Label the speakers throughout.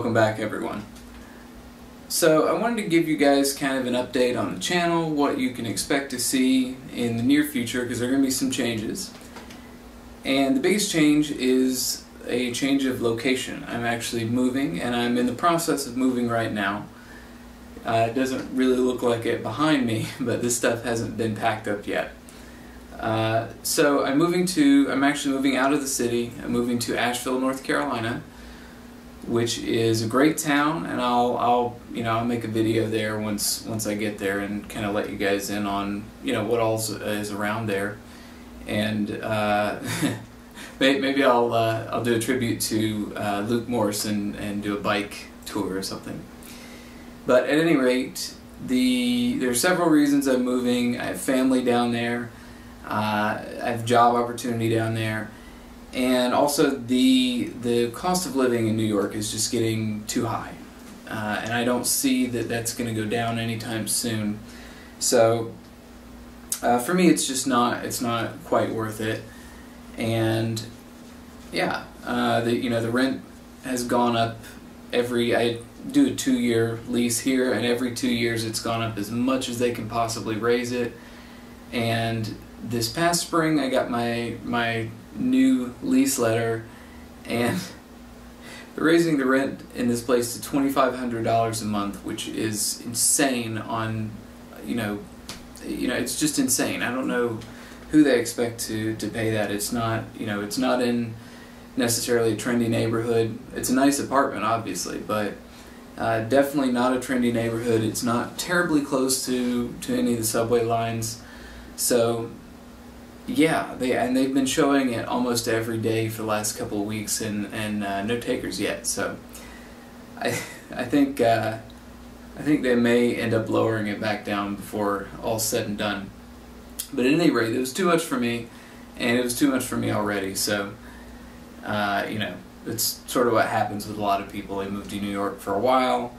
Speaker 1: Welcome back, everyone. So I wanted to give you guys kind of an update on the channel, what you can expect to see in the near future, because there are going to be some changes. And the biggest change is a change of location. I'm actually moving, and I'm in the process of moving right now. It doesn't really look like it behind me, but this stuff hasn't been packed up yet. So I'm actually moving out of the city. I'm moving to Asheville, North Carolina, which is a great town, and I'll make a video there once I get there and kind of let you guys in on what all is around there, and maybe I'll do a tribute to Luke Morrison and do a bike tour or something. But at any rate, there are several reasons I'm moving. I have family down there. I have job opportunity down there. And also the cost of living in New York is just getting too high. And I don't see that that's going to go down anytime soon. So for me it's not quite worth it. And yeah, the rent has gone up I do a 2-year lease here, and every 2 years it's gone up as much as they can possibly raise it. And this past spring I got my new lease letter, and they're raising the rent in this place to $2,500 a month, which is insane. It's just insane. I don't know who they expect to pay that. It's not in necessarily a trendy neighborhood. It's a nice apartment, obviously, but definitely not a trendy neighborhood. It's not terribly close to any of the subway lines. So yeah, they've been showing it almost every day for the last couple of weeks, and no takers yet. So I think they may end up lowering it back down before all's said and done. But at any rate, it was too much for me, and it was too much for me already. So it's sort of what happens with a lot of people. They move to New York for a while,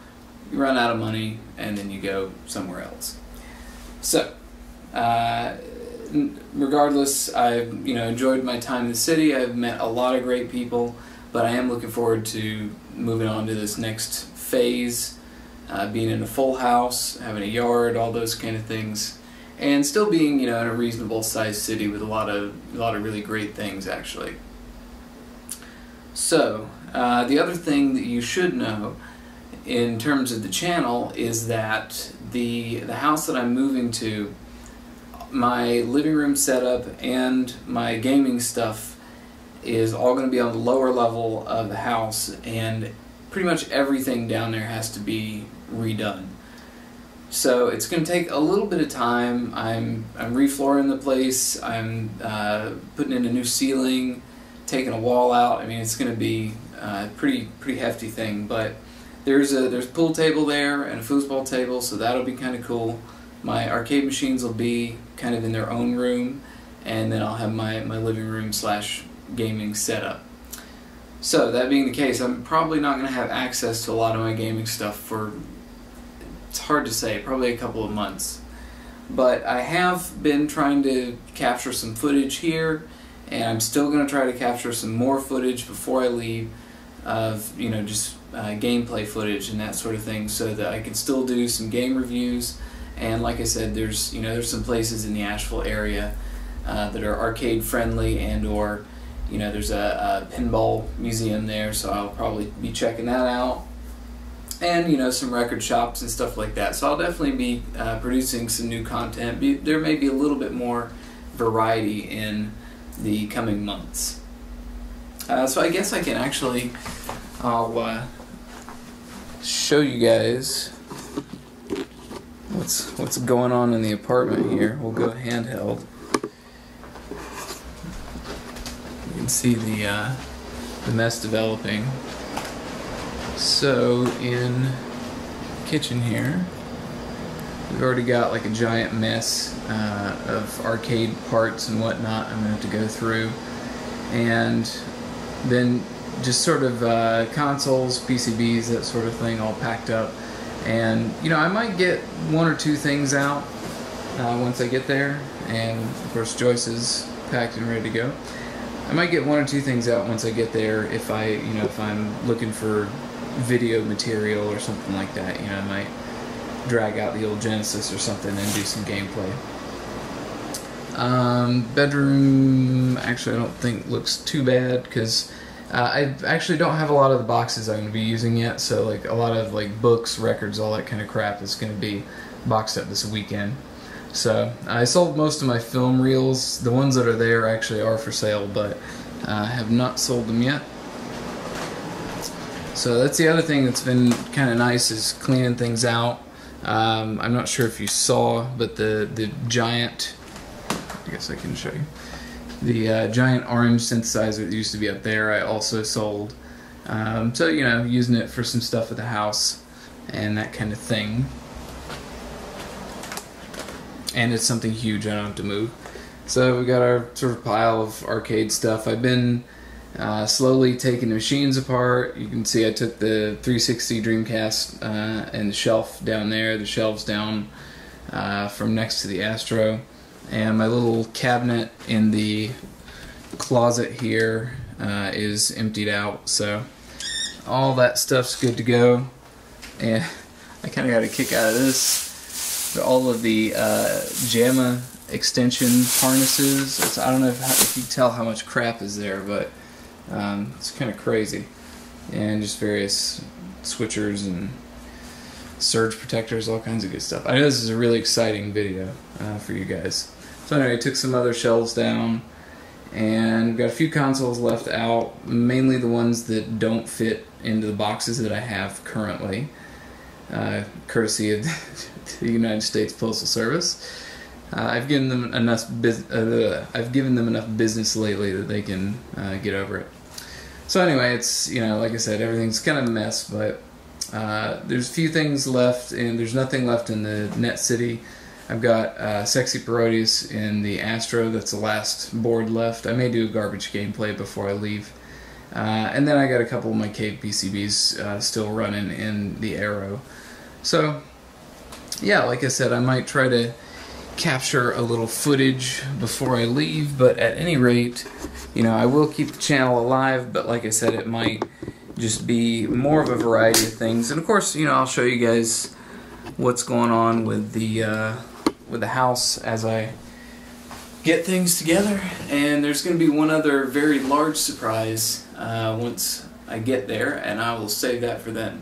Speaker 1: you run out of money, and then you go somewhere else. So regardless, I've enjoyed my time in the city. I've met a lot of great people, but I am looking forward to moving on to this next phase, being in a full house, having a yard, all those kind of things, and still being in a reasonable sized city with a lot of really great things, actually. So the other thing that you should know in terms of the channel is that the house that I'm moving to, my living room setup and my gaming stuff is all going to be on the lower level of the house, and pretty much everything down there has to be redone. So it's going to take a little bit of time. I'm reflooring the place. I'm putting in a new ceiling, taking a wall out. I mean, it's going to be a pretty hefty thing. But there's a pool table there and a foosball table, so that'll be kind of cool. My arcade machines will be kind of in their own room, and then I'll have my living room / gaming setup. So that being the case, I'm probably not going to have access to a lot of my gaming stuff for, it's hard to say, probably a couple of months. But I have been trying to capture some footage here, and I'm still going to try to capture some more footage before I leave of just gameplay footage and that sort of thing, so that I can still do some game reviews. And like I said, there's some places in the Asheville area that are arcade friendly, and/or there's a pinball museum there, so I'll probably be checking that out, and some record shops and stuff like that. So I'll definitely be producing some new content. There may be a little bit more variety in the coming months. So I guess I can I'll show you guys what's going on in the apartment here. We'll go handheld. You can see the mess developing. So in the kitchen here, we've already got like a giant mess of arcade parts and whatnot I'm going to have to go through, and then just sort of consoles, PCBs, that sort of thing, all packed up. And I might get 1 or 2 things out once I get there, and of course Joyce is packed and ready to go. I might get 1 or 2 things out once I get there if I'm looking for video material or something like that. You know, I might drag out the old Genesis or something and do some gameplay. Bedroom, actually I don't think looks too bad, because I actually don't have a lot of the boxes I'm going to be using yet, so like a lot of like books, records, all that kind of crap is going to be boxed up this weekend. So I sold most of my film reels. The ones that are there actually are for sale, but I have not sold them yet. So that's the other thing that's been kind of nice, is cleaning things out. I'm not sure if you saw, but the giant, I guess I can show you, the giant orange synthesizer that used to be up there, I also sold. So, you know, using it for some stuff at the house and that kind of thing. And it's something huge, I don't have to move. So we got our sort of pile of arcade stuff. I've been slowly taking the machines apart. You can see I took the 360 Dreamcast and the shelf down there, the shelves down from next to the Astro. And my little cabinet in the closet here is emptied out, so all that stuff's good to go. And I kind of got a kick out of this. All of the JAMMA extension harnesses. I don't know if you can tell how much crap is there, but it's kind of crazy. And just various switchers and surge protectors, all kinds of good stuff. I know this is a really exciting video for you guys. So anyway, I took some other shelves down, and got a few consoles left out, mainly the ones that don't fit into the boxes that I have currently, courtesy of the United States Postal Service. I've given them enough business lately that they can get over it. So anyway, it's, you know, like I said, everything's kind of a mess, but there's a few things left, and there's nothing left in the Net City. I've got Sexy Parodies in the Astro. That's the last board left. I may do a garbage gameplay before I leave. And then I got a couple of my cave PCBs still running in the Aero. So, yeah, like I said, I might try to capture a little footage before I leave, but at any rate, you know, I will keep the channel alive, but like I said, it might just be more of a variety of things. And of course, you know, I'll show you guys what's going on with the house as I get things together. And there's going to be one other very large surprise once I get there, and I will save that for then.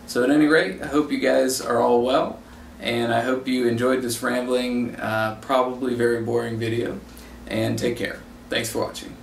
Speaker 1: So at any rate, I hope you guys are all well, and I hope you enjoyed this rambling, probably very boring video, and take care. Thanks for watching.